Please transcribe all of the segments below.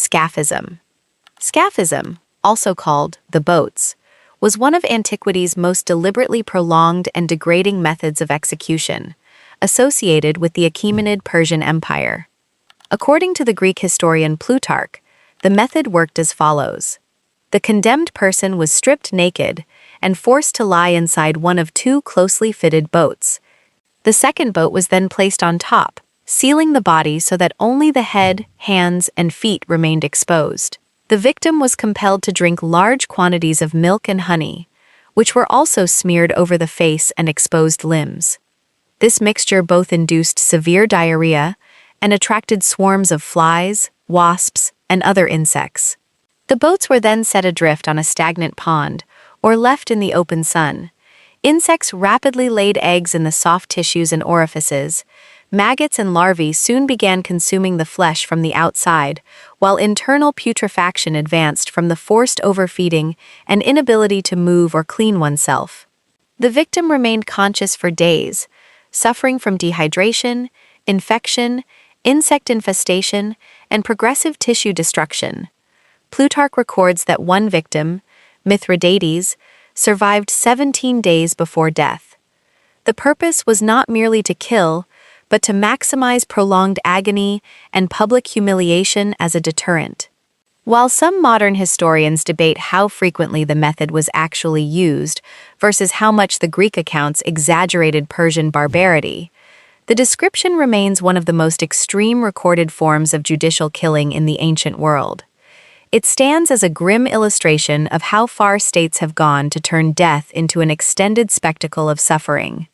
scaphism. Scaphism, also called the boats, was one of antiquity's most deliberately prolonged and degrading methods of execution, associated with the Achaemenid Persian Empire. According to the Greek historian Plutarch, the method worked as follows. The condemned person was stripped naked and forced to lie inside one of two closely fitted boats. The second boat was then placed on top, sealing the body so that only the head, hands, and feet remained exposed. The victim was compelled to drink large quantities of milk and honey, which were also smeared over the face and exposed limbs. This mixture both induced severe diarrhea and attracted swarms of flies, wasps, and other insects. The boats were then set adrift on a stagnant pond or left in the open sun. Insects rapidly laid eggs in the soft tissues and orifices. Maggots and larvae soon began consuming the flesh from the outside, while internal putrefaction advanced from the forced overfeeding and inability to move or clean oneself. The victim remained conscious for days, suffering from dehydration, infection, insect infestation, and progressive tissue destruction. Plutarch records that one victim, Mithridates, survived 17 days before death. The purpose was not merely to kill, but to maximize prolonged agony and public humiliation as a deterrent. While some modern historians debate how frequently the method was actually used versus how much the Greek accounts exaggerated Persian barbarity, the description remains one of the most extreme recorded forms of judicial killing in the ancient world. It stands as a grim illustration of how far states have gone to turn death into an extended spectacle of suffering.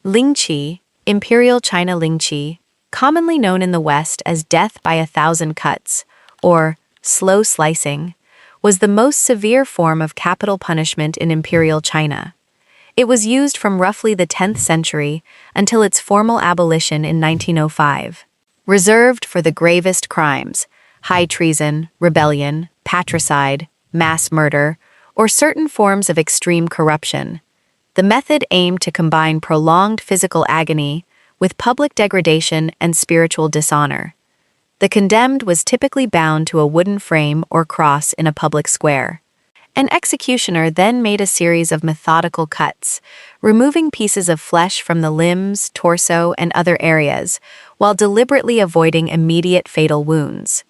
Lingchi, Imperial China lingchi, commonly known in the West as death by 1,000 cuts, or slow slicing, was the most severe form of capital punishment in Imperial China. It was used from roughly the 10th century until its formal abolition in 1905. Reserved for the gravest crimes, high treason, rebellion, patricide, mass murder, or certain forms of extreme corruption. The method aimed to combine prolonged physical agony with public degradation and spiritual dishonor. The condemned was typically bound to a wooden frame or cross in a public square. An executioner then made a series of methodical cuts, removing pieces of flesh from the limbs, torso, and other areas, while deliberately avoiding immediate fatal wounds.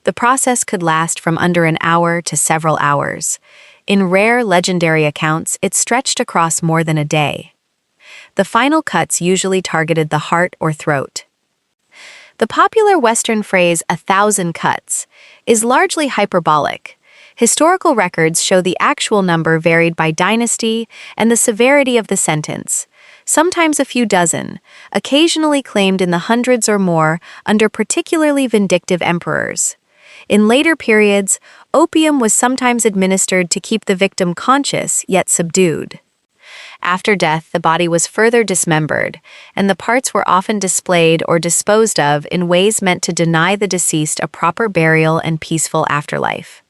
The process could last from under an hour to several hours. In rare legendary accounts, it stretched across more than a day. The final cuts usually targeted the heart or throat. The popular Western phrase, 1,000 cuts, is largely hyperbolic. Historical records show the actual number varied by dynasty and the severity of the sentence, sometimes a few dozen, occasionally claimed in the hundreds or more under particularly vindictive emperors. In later periods, opium was sometimes administered to keep the victim conscious yet subdued. After death, the body was further dismembered, and the parts were often displayed or disposed of in ways meant to deny the deceased a proper burial and peaceful afterlife.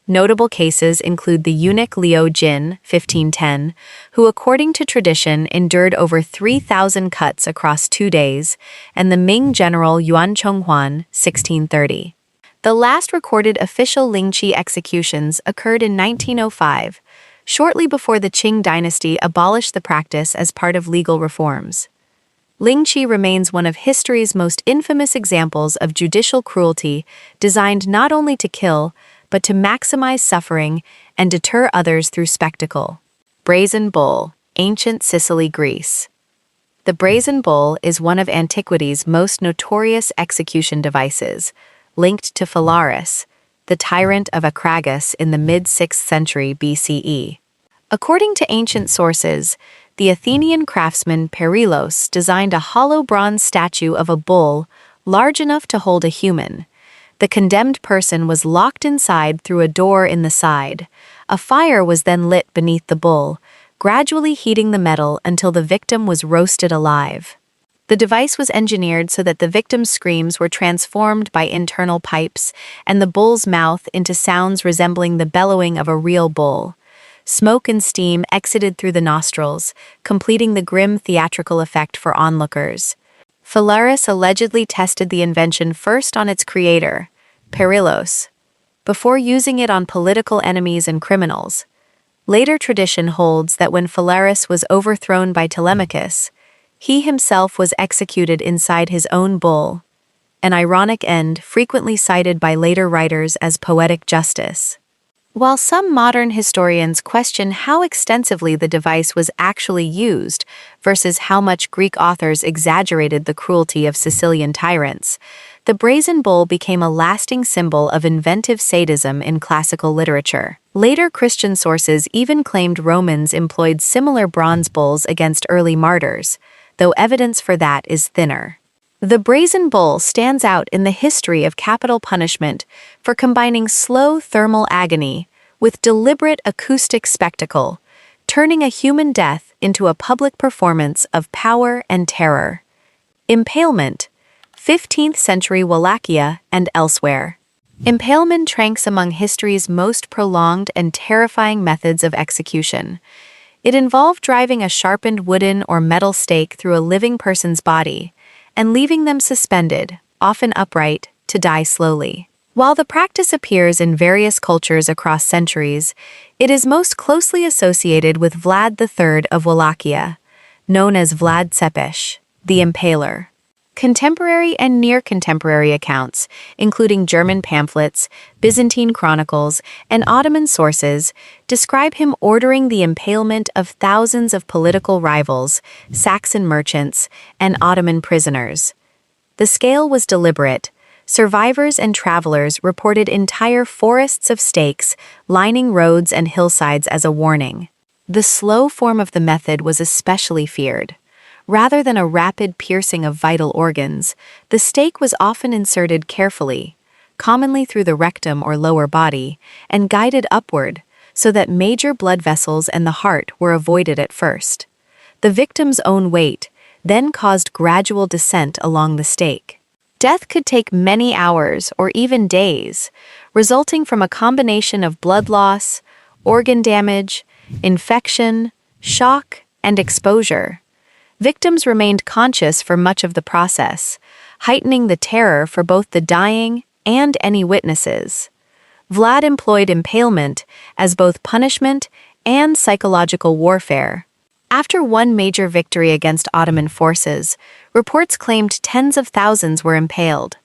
Notable cases include the eunuch Liu Jin, 1510, who according to tradition endured over 3,000 cuts across 2 days, and the Ming general Yuan Chonghuan, 1630. The last recorded official lingchi executions occurred in 1905, shortly before the Qing dynasty abolished the practice as part of legal reforms. Lingchi remains one of history's most infamous examples of judicial cruelty designed not only to kill, but to maximize suffering and deter others through spectacle. Brazen Bull, Ancient Sicily, Greece. The Brazen Bull is one of antiquity's most notorious execution devices, linked to Phalaris, the tyrant of Acragas in the mid-6th century BCE. According to ancient sources, the Athenian craftsman Perilos designed a hollow bronze statue of a bull large enough to hold a human. The condemned person was locked inside through a door in the side. A fire was then lit beneath the bull, gradually heating the metal until the victim was roasted alive. The device was engineered so that the victim's screams were transformed by internal pipes and the bull's mouth into sounds resembling the bellowing of a real bull. Smoke and steam exited through the nostrils, completing the grim theatrical effect for onlookers. Phalaris allegedly tested the invention first on its creator, Perilos, before using it on political enemies and criminals. Later tradition holds that when Phalaris was overthrown by Telemachus, he himself was executed inside his own bull, an ironic end frequently cited by later writers as poetic justice. While some modern historians question how extensively the device was actually used versus how much Greek authors exaggerated the cruelty of Sicilian tyrants, the brazen bull became a lasting symbol of inventive sadism in classical literature. Later Christian sources even claimed Romans employed similar bronze bulls against early martyrs, though evidence for that is thinner. The brazen bull stands out in the history of capital punishment for combining slow thermal agony with deliberate acoustic spectacle, turning a human death into a public performance of power and terror. Impalement, 15th century Wallachia and elsewhere. Impalement ranks among history's most prolonged and terrifying methods of execution. It involved driving a sharpened wooden or metal stake through a living person's body and leaving them suspended, often upright, to die slowly. While the practice appears in various cultures across centuries, it is most closely associated with Vlad III of Wallachia, known as Vlad the Impaler. Contemporary and near-contemporary accounts, including German pamphlets, Byzantine chronicles, and Ottoman sources, describe him ordering the impalement of thousands of political rivals, Saxon merchants, and Ottoman prisoners. The scale was deliberate. Survivors and travelers reported entire forests of stakes lining roads and hillsides as a warning. The slow form of the method was especially feared. Rather than a rapid piercing of vital organs, the stake was often inserted carefully, commonly through the rectum or lower body, and guided upward, so that major blood vessels and the heart were avoided at first. The victim's own weight then caused gradual descent along the stake. Death could take many hours or even days, resulting from a combination of blood loss, organ damage, infection, shock, and exposure. Victims remained conscious for much of the process, heightening the terror for both the dying and any witnesses. Vlad employed impalement as both punishment and psychological warfare. After one major victory against Ottoman forces, reports claimed tens of thousands were impaled.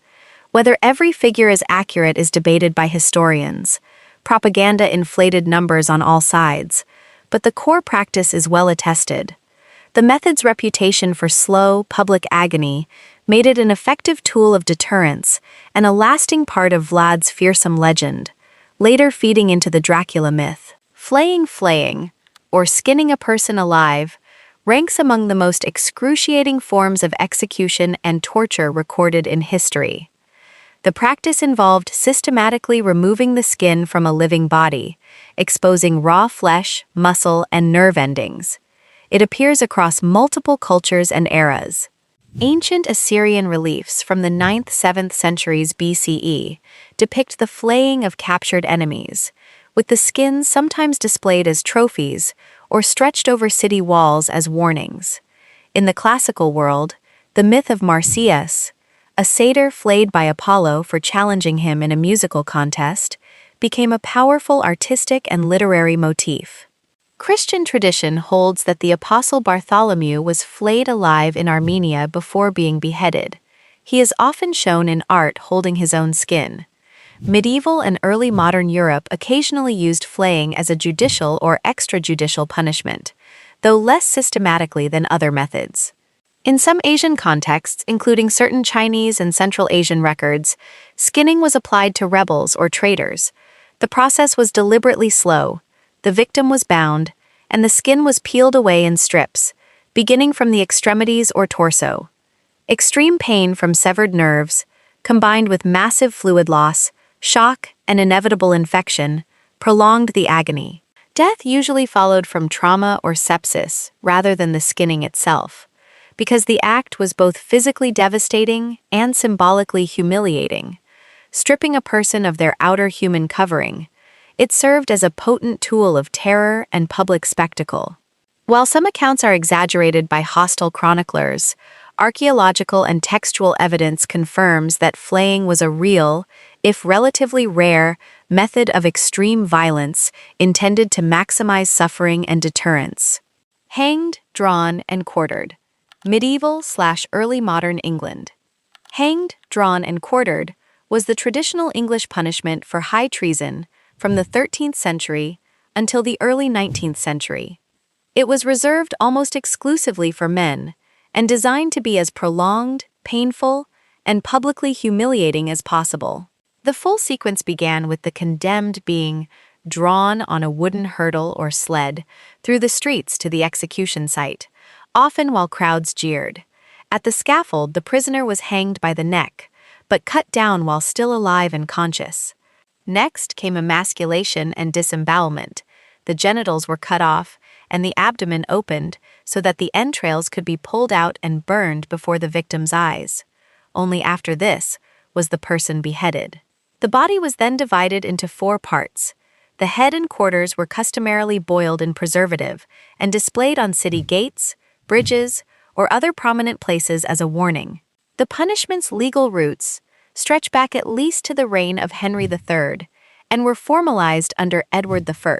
Whether every figure is accurate is debated by historians. Propaganda inflated numbers on all sides, but the core practice is well attested. The method's reputation for slow, public agony made it an effective tool of deterrence and a lasting part of Vlad's fearsome legend, later feeding into the Dracula myth. Flaying, or skinning a person alive, ranks among the most excruciating forms of execution and torture recorded in history. The practice involved systematically removing the skin from a living body, exposing raw flesh, muscle, and nerve endings. It appears across multiple cultures and eras. Ancient Assyrian reliefs from the 9th–7th centuries BCE depict the flaying of captured enemies, with the skins sometimes displayed as trophies or stretched over city walls as warnings. In the classical world, the myth of Marsyas, a satyr flayed by Apollo for challenging him in a musical contest, became a powerful artistic and literary motif. Christian tradition holds that the Apostle Bartholomew was flayed alive in Armenia before being beheaded. He is often shown in art holding his own skin. Medieval and early modern Europe occasionally used flaying as a judicial or extrajudicial punishment, though less systematically than other methods. In some Asian contexts, including certain Chinese and Central Asian records, skinning was applied to rebels or traitors. The process was deliberately slow. The victim was bound, and the skin was peeled away in strips, beginning from the extremities or torso. Extreme pain from severed nerves, combined with massive fluid loss, shock, and inevitable infection, prolonged the agony. Death usually followed from trauma or sepsis rather than the skinning itself, because the act was both physically devastating and symbolically humiliating. Stripping a person of their outer human covering, it served as a potent tool of terror and public spectacle. While some accounts are exaggerated by hostile chroniclers, Archaeological and textual evidence confirms that flaying was a real, if relatively rare, method of extreme violence intended to maximize suffering and deterrence. Hanged, drawn, and quartered. Medieval/early modern England. Hanged, drawn, and quartered was the traditional English punishment for high treason from the 13th century until the early 19th century. It was reserved almost exclusively for men and designed to be as prolonged, painful, and publicly humiliating as possible. The full sequence began with the condemned being drawn on a wooden hurdle or sled through the streets to the execution site, often while crowds jeered. At the scaffold, the prisoner was hanged by the neck, but cut down while still alive and conscious. Next came emasculation and disembowelment. The genitals were cut off, and the abdomen opened so that the entrails could be pulled out and burned before the victim's eyes. Only after this was the person beheaded. The body was then divided into 4 parts. The head and quarters were customarily boiled in preservative and displayed on city gates, bridges, or other prominent places as a warning. The punishment's legal roots stretch back at least to the reign of Henry III and were formalized under Edward I.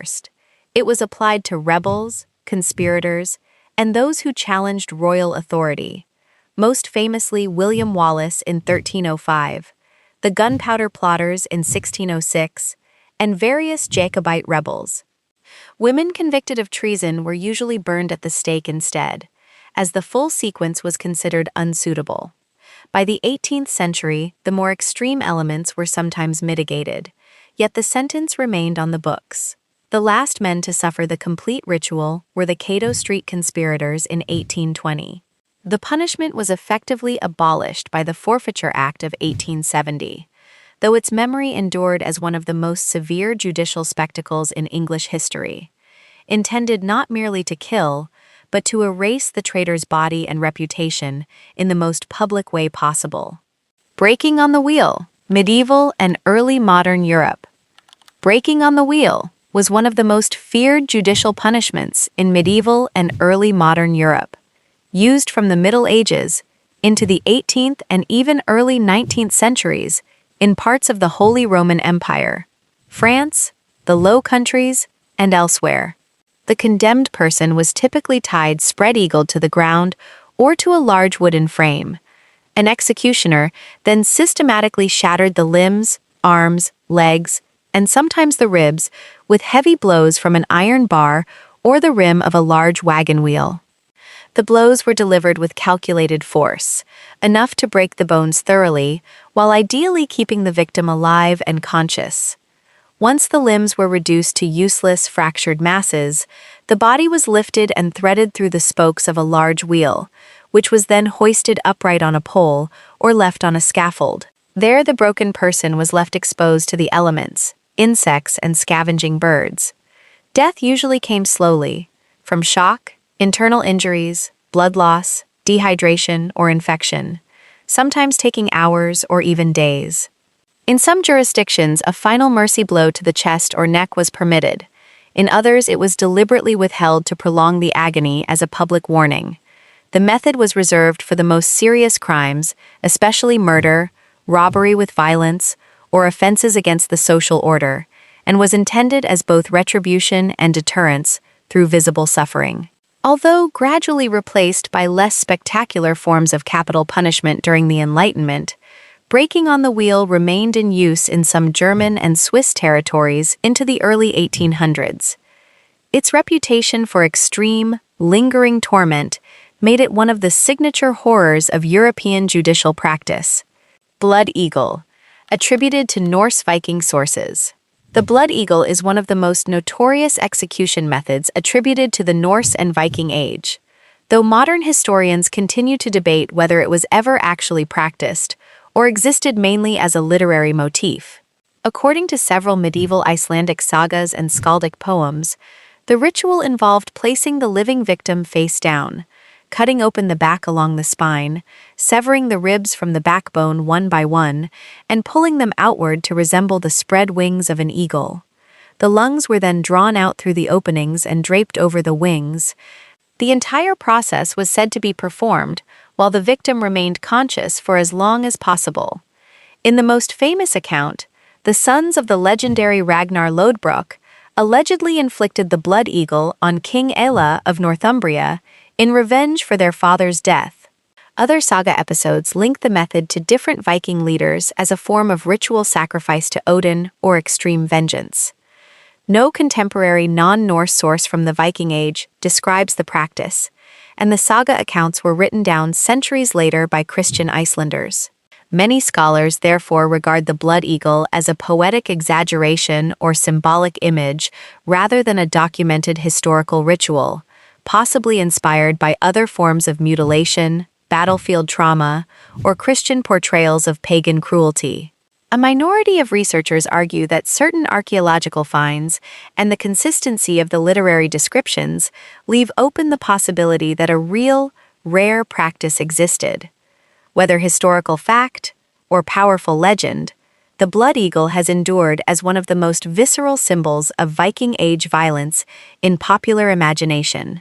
It was applied to rebels, conspirators, and those who challenged royal authority, most famously William Wallace in 1305, the gunpowder plotters in 1606, and various Jacobite rebels. Women convicted of treason were usually burned at the stake instead, as the full sequence was considered unsuitable. By the 18th century, the more extreme elements were sometimes mitigated, yet the sentence remained on the books. The last men to suffer the complete ritual were the Cato Street conspirators in 1820. The punishment was effectively abolished by the Forfeiture Act of 1870, though its memory endured as one of the most severe judicial spectacles in English history. Intended not merely to kill, but to erase the traitor's body and reputation in the most public way possible. Breaking on the wheel, medieval and early modern Europe. Breaking on the wheel was one of the most feared judicial punishments in medieval and early modern Europe, used from the Middle Ages into the 18th and even early 19th centuries in parts of the Holy Roman Empire, France, the Low Countries, and elsewhere. The condemned person was typically tied spread-eagled to the ground or to a large wooden frame. An executioner then systematically shattered the limbs, arms, legs, and sometimes the ribs with heavy blows from an iron bar or the rim of a large wagon wheel. The blows were delivered with calculated force, enough to break the bones thoroughly, while ideally keeping the victim alive and conscious. Once the limbs were reduced to useless, fractured masses, the body was lifted and threaded through the spokes of a large wheel, which was then hoisted upright on a pole or left on a scaffold. There the broken person was left exposed to the elements, insects, and scavenging birds. Death usually came slowly, from shock, internal injuries, blood loss, dehydration, or infection, sometimes taking hours or even days. In some jurisdictions, a final mercy blow to the chest or neck was permitted. In others, it was deliberately withheld to prolong the agony as a public warning. The method was reserved for the most serious crimes, especially murder, robbery with violence, or offenses against the social order, and was intended as both retribution and deterrence through visible suffering. Although gradually replaced by less spectacular forms of capital punishment during the Enlightenment, breaking on the wheel remained in use in some German and Swiss territories into the early 1800s. Its reputation for extreme, lingering torment made it one of the signature horrors of European judicial practice. Blood eagle, attributed to Norse Viking sources. The blood eagle is one of the most notorious execution methods attributed to the Norse and Viking age, though modern historians continue to debate whether it was ever actually practiced or existed mainly as a literary motif. According to several medieval Icelandic sagas and skaldic poems, the ritual involved placing the living victim face down, cutting open the back along the spine, severing the ribs from the backbone one by one, and pulling them outward to resemble the spread wings of an eagle. The lungs were then drawn out through the openings and draped over the wings. The entire process was said to be performed while the victim remained conscious for as long as possible. In the most famous account, the sons of the legendary Ragnar Lodbrok allegedly inflicted the blood eagle on King Ella of Northumbria in revenge for their father's death. Other saga episodes link the method to different Viking leaders as a form of ritual sacrifice to Odin or extreme vengeance. No contemporary non-Norse source from the Viking Age describes the practice, and the saga accounts were written down centuries later by Christian Icelanders. Many scholars therefore regard the blood eagle as a poetic exaggeration or symbolic image rather than a documented historical ritual, possibly inspired by other forms of mutilation, battlefield trauma, or Christian portrayals of pagan cruelty. A minority of researchers argue that certain archaeological finds and the consistency of the literary descriptions leave open the possibility that a real, rare practice existed. Whether historical fact or powerful legend, the blood eagle has endured as one of the most visceral symbols of Viking Age violence in popular imagination.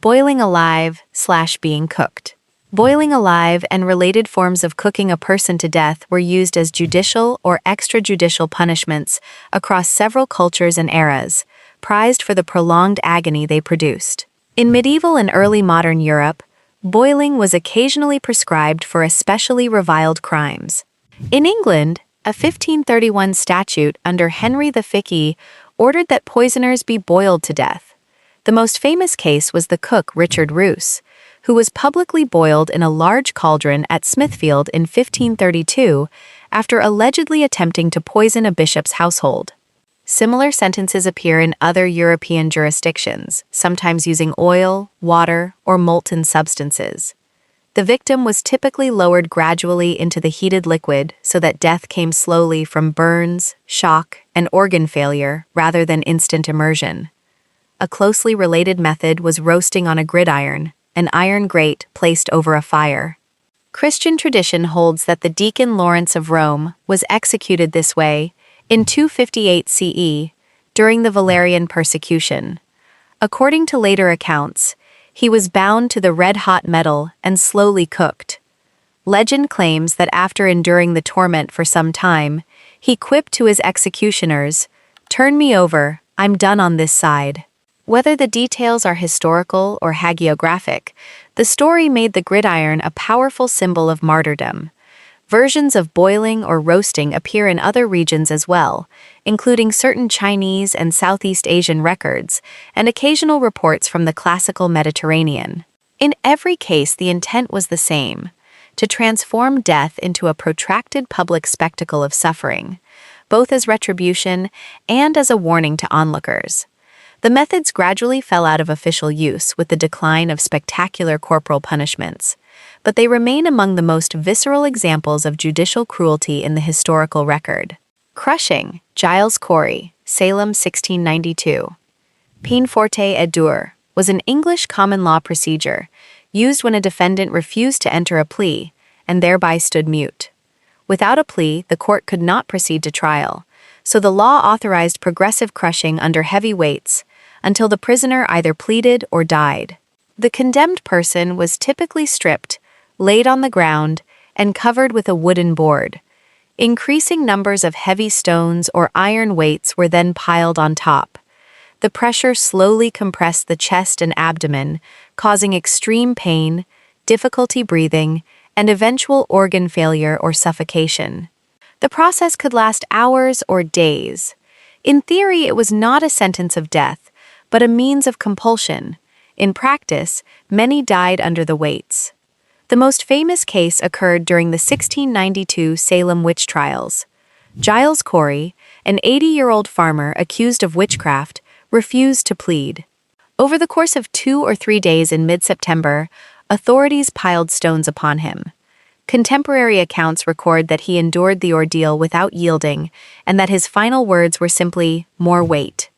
Boiling alive/being cooked. Boiling alive and related forms of cooking a person to death were used as judicial or extrajudicial punishments across several cultures and eras, prized for the prolonged agony they produced. In medieval and early modern Europe, boiling was occasionally prescribed for especially reviled crimes. In England, a 1531 statute under Henry V ordered that poisoners be boiled to death. The most famous case was the cook Richard Roos, who was publicly boiled in a large cauldron at Smithfield in 1532 after allegedly attempting to poison a bishop's household. Similar sentences appear in other European jurisdictions, sometimes using oil, water, or molten substances. The victim was typically lowered gradually into the heated liquid so that death came slowly from burns, shock, and organ failure rather than instant immersion. A closely related method was roasting on a gridiron, an iron grate placed over a fire. Christian tradition holds that the deacon Lawrence of Rome was executed this way in 258 CE during the Valerian persecution. According to later accounts, he was bound to the red-hot metal and slowly cooked. Legend claims that after enduring the torment for some time, he quipped to his executioners, "Turn me over, I'm done on this side." Whether the details are historical or hagiographic, the story made the gridiron a powerful symbol of martyrdom. Versions of boiling or roasting appear in other regions as well, including certain Chinese and Southeast Asian records, and occasional reports from the classical Mediterranean. In every case, the intent was the same: to transform death into a protracted public spectacle of suffering, both as retribution and as a warning to onlookers. The methods gradually fell out of official use with the decline of spectacular corporal punishments, but they remain among the most visceral examples of judicial cruelty in the historical record. Crushing, Giles Corey, Salem 1692. Peine forte et dure was an English common law procedure used when a defendant refused to enter a plea and thereby stood mute. Without a plea, the court could not proceed to trial, so the law authorized progressive crushing under heavy weights until the prisoner either pleaded or died. The condemned person was typically stripped, laid on the ground, and covered with a wooden board. Increasing numbers of heavy stones or iron weights were then piled on top. The pressure slowly compressed the chest and abdomen, causing extreme pain, difficulty breathing, and eventual organ failure or suffocation. The process could last hours or days. In theory, it was not a sentence of death, but a means of compulsion. In practice, many died under the weights. The most famous case occurred during the 1692 Salem witch trials. Giles Corey, an 80-year-old farmer accused of witchcraft, refused to plead. Over the course of 2 or 3 days in mid-September, authorities piled stones upon him. Contemporary accounts record that he endured the ordeal without yielding, and that his final words were simply, "More weight."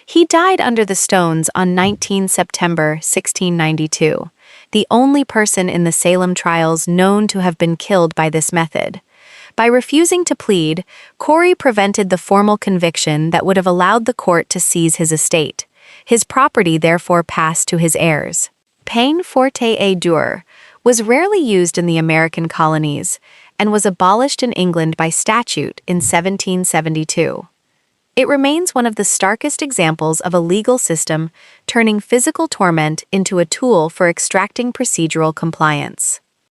He died under the stones on 19 September 1692, the only person in the Salem trials known to have been killed by this method. By refusing to plead, Corey prevented the formal conviction that would have allowed the court to seize his estate. His property therefore passed to his heirs. Peine forte et dure was rarely used in the American colonies and was abolished in England by statute in 1772. It remains one of the starkest examples of a legal system turning physical torment into a tool for extracting procedural compliance.